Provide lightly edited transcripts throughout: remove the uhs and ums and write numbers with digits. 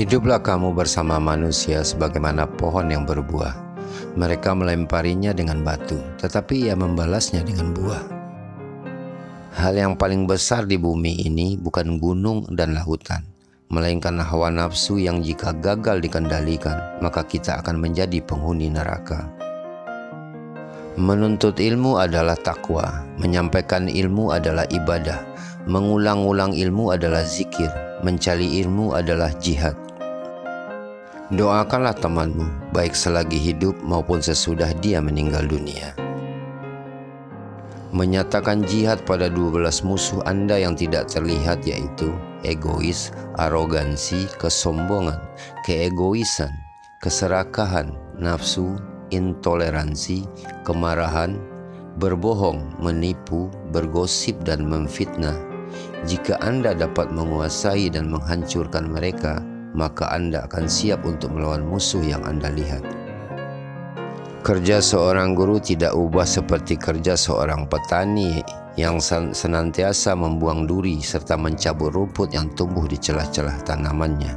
Hiduplah kamu bersama manusia sebagaimana pohon yang berbuah. Mereka melemparinya dengan batu, tetapi ia membalasnya dengan buah. Hal yang paling besar di bumi ini bukan gunung dan lautan, melainkan hawa nafsu yang jika gagal dikendalikan, maka kita akan menjadi penghuni neraka. Menuntut ilmu adalah takwa, menyampaikan ilmu adalah ibadah, mengulang-ulang ilmu adalah zikir, mencari ilmu adalah jihad. Doakanlah temanmu, baik selagi hidup maupun sesudah dia meninggal dunia. Menyatakan jihad pada 12 musuh Anda yang tidak terlihat, yaitu egois, arogansi, kesombongan, keegoisan, keserakahan, nafsu, intoleransi, kemarahan, berbohong, menipu, bergosip, dan memfitnah. Jika Anda dapat menguasai dan menghancurkan mereka, maka Anda akan siap untuk melawan musuh yang Anda lihat. Kerja seorang guru tidak ubah seperti kerja seorang petani yang senantiasa membuang duri serta mencabut rumput yang tumbuh di celah-celah tanamannya.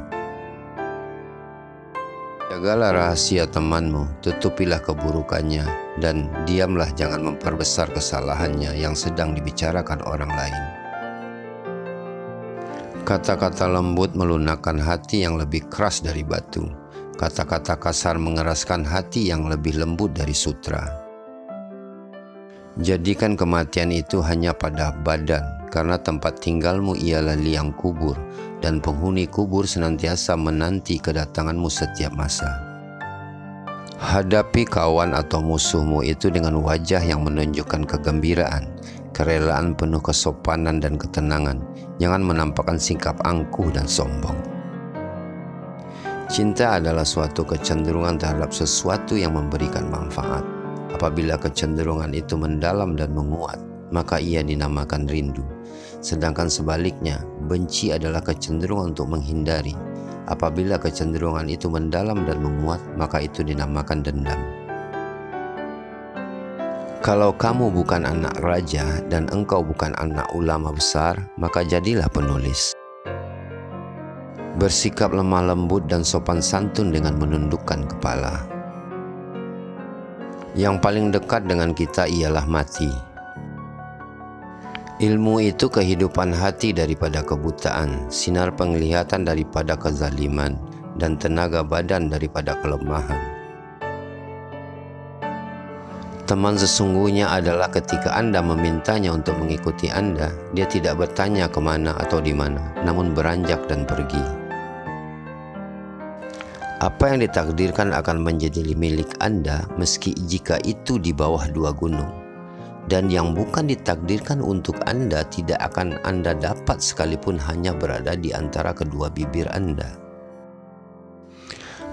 Jagalah rahasia temanmu, tutupilah keburukannya, dan diamlah, jangan memperbesar kesalahannya yang sedang dibicarakan orang lain. Kata-kata lembut melunakkan hati yang lebih keras dari batu. Kata-kata kasar mengeraskan hati yang lebih lembut dari sutra. Jadikan kematian itu hanya pada badan, karena tempat tinggalmu ialah liang kubur, dan penghuni kubur senantiasa menanti kedatanganmu setiap masa. Hadapi kawan atau musuhmu itu dengan wajah yang menunjukkan kegembiraan, kerelaan penuh kesopanan dan ketenangan. Jangan menampakkan sikap angkuh dan sombong. Cinta adalah suatu kecenderungan terhadap sesuatu yang memberikan manfaat. Apabila kecenderungan itu mendalam dan menguat, maka ia dinamakan rindu. Sedangkan sebaliknya, benci adalah kecenderungan untuk menghindari. Apabila kecenderungan itu mendalam dan menguat, maka itu dinamakan dendam. Kalau kamu bukan anak raja dan engkau bukan anak ulama besar, maka jadilah penulis. Bersikap lemah lembut dan sopan santun dengan menundukkan kepala. Yang paling dekat dengan kita ialah mati. Ilmu itu kehidupan hati daripada kebutaan, sinar penglihatan daripada kezaliman, dan tenaga badan daripada kelemahan. Teman sesungguhnya adalah ketika Anda memintanya untuk mengikuti Anda, dia tidak bertanya kemana atau di mana, namun beranjak dan pergi. Apa yang ditakdirkan akan menjadi milik Anda, meski jika itu di bawah 2 gunung. Dan yang bukan ditakdirkan untuk Anda tidak akan Anda dapat sekalipun hanya berada di antara kedua bibir Anda.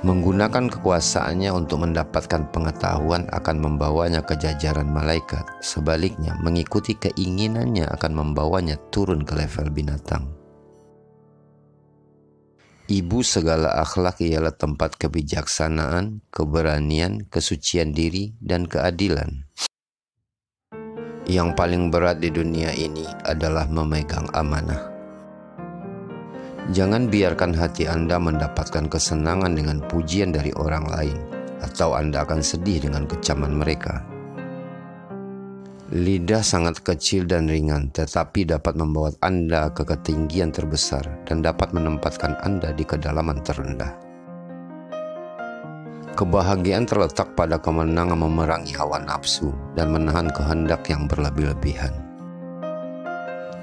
Menggunakan kekuasaannya untuk mendapatkan pengetahuan akan membawanya ke jajaran malaikat. Sebaliknya, mengikuti keinginannya akan membawanya turun ke level binatang. Ibu segala akhlak ialah tempat kebijaksanaan, keberanian, kesucian diri, dan keadilan. Yang paling berat di dunia ini adalah memegang amanah. Jangan biarkan hati Anda mendapatkan kesenangan dengan pujian dari orang lain, atau Anda akan sedih dengan kecaman mereka. Lidah sangat kecil dan ringan, tetapi dapat membawa Anda ke ketinggian terbesar dan dapat menempatkan Anda di kedalaman terendah. Kebahagiaan terletak pada kemenangan memerangi hawa nafsu dan menahan kehendak yang berlebih-lebihan.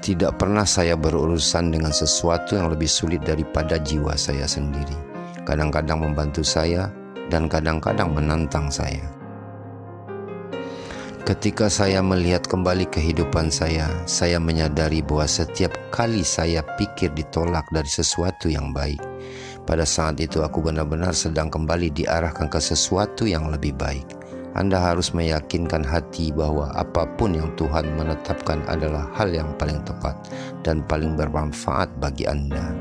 Tidak pernah saya berurusan dengan sesuatu yang lebih sulit daripada jiwa saya sendiri. Kadang-kadang membantu saya dan kadang-kadang menantang saya. Ketika saya melihat kembali kehidupan saya menyadari bahwa setiap kali saya pikir ditolak dari sesuatu yang baik, pada saat itu aku benar-benar sedang kembali diarahkan ke sesuatu yang lebih baik. Anda harus meyakinkan hati bahwa apapun yang Tuhan menetapkan adalah hal yang paling tepat dan paling bermanfaat bagi Anda.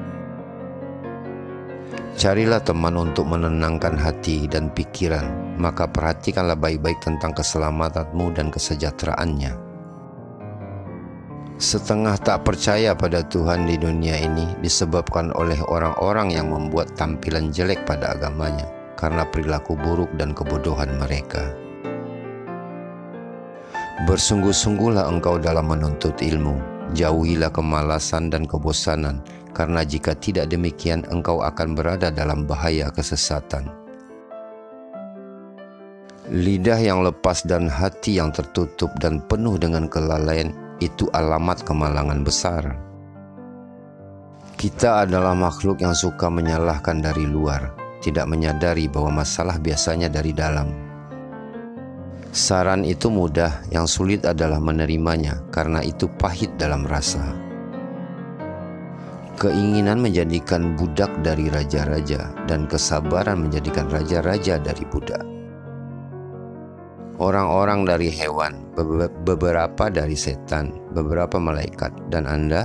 Carilah teman untuk menenangkan hati dan pikiran, maka perhatikanlah baik-baik tentang keselamatanmu dan kesejahteraannya. Setengah tak percaya pada Tuhan di dunia ini disebabkan oleh orang-orang yang membuat tampilan jelek pada agamanya karena perilaku buruk dan kebodohan mereka. Bersungguh-sungguhlah engkau dalam menuntut ilmu, jauhilah kemalasan dan kebosanan, karena jika tidak demikian engkau akan berada dalam bahaya kesesatan. Lidah yang lepas dan hati yang tertutup dan penuh dengan kelalaian itu alamat kemalangan besar. Kita adalah makhluk yang suka menyalahkan dari luar, tidak menyadari bahwa masalah biasanya dari dalam. Saran itu mudah, yang sulit adalah menerimanya, karena itu pahit dalam rasa. Keinginan menjadikan budak dari raja-raja, dan kesabaran menjadikan raja-raja dari budak. Orang-orang dari hewan, beberapa dari setan, beberapa malaikat, dan Anda?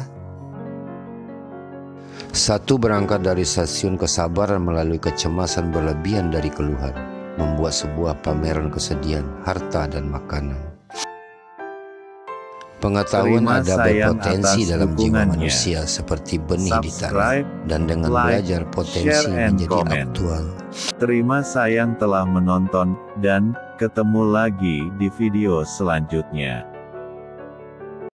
Satu berangkat dari stasiun kesabaran melalui kecemasan berlebihan dari keluhan, membuat sebuah pameran kesedihan, harta, dan makanan. Pengetahuan ada berpotensi dalam jiwa manusia seperti benih di tanah, dan dengan belajar potensi menjadi aktual. Terima sayang telah menonton, dan ketemu lagi di video selanjutnya.